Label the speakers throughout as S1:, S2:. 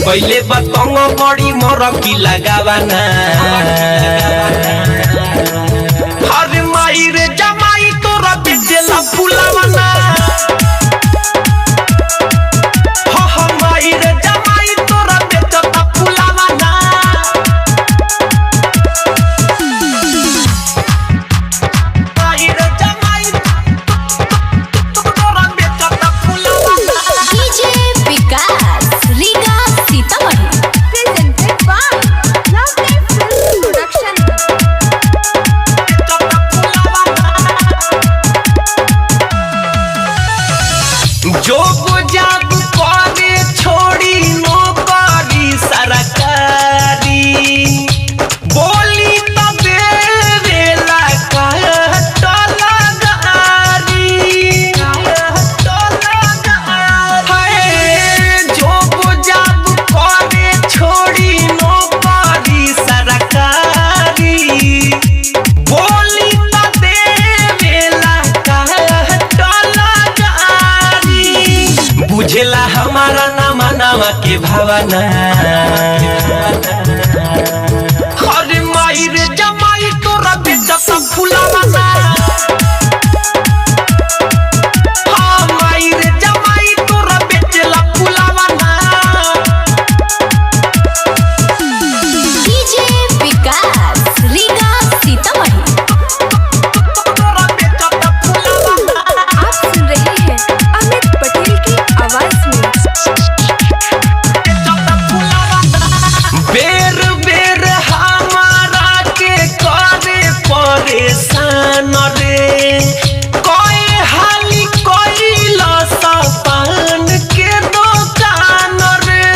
S1: पहले बतंग बड़ी मोर की लगावाना हर माई रे जमाई तोरा बेचेला फुलावाना हो माई रे जमाई तोरा बेचता फुलावाना माई रे जमाई तोरा बेचता फुलावाना
S2: DJ Vikas Riga Sitamarhi presented by lovely film production.
S1: जो जाब करे छोड़ी नौकरी सरकारी बोली तबे वेला जो जाब करे छोड़ी नौकरी सरकारी बोली तबे वेला बुझेला हमारा नामा नामा के भावना हर माई रे जमाई तोरा बेचता फुलावाना हाँ माई रे जमाई तोरा बेचेला फुलावाना
S2: डीजे विकास रीगा सीतामढ़ी।
S1: तोरा बेचता फुलावाना
S2: आप सुन रहे हैं अमित पटेल की आवाज में।
S1: बेर बेर हमारा के करे परेशान रे कोई हाली कोई लसपान के दुकान रे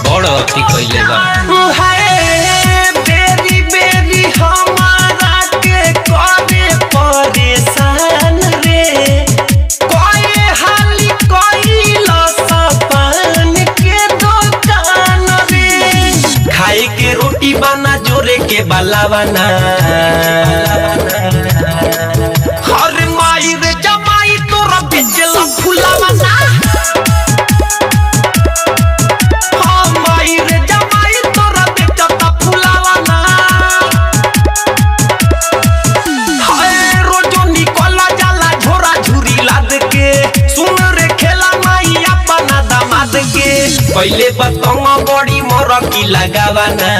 S1: बड़ अति कइले बा हाय बेरी बेरी हमारा के करे परेशान रे कोई हाली कोई लसपान के दुकान रे खाए के रोटी बना जोरे के बलावाना हर माई रे जमाई तोरा बेचेला फुलावाना हाँ माई रे जमाई तोरा बेचता फुलावाना हाय रोजो निकला जाला झोरा झुरी लाद के सुन रे खेला माई अपना दामाद के पहले बतंग बड़ी मोर की लगावाना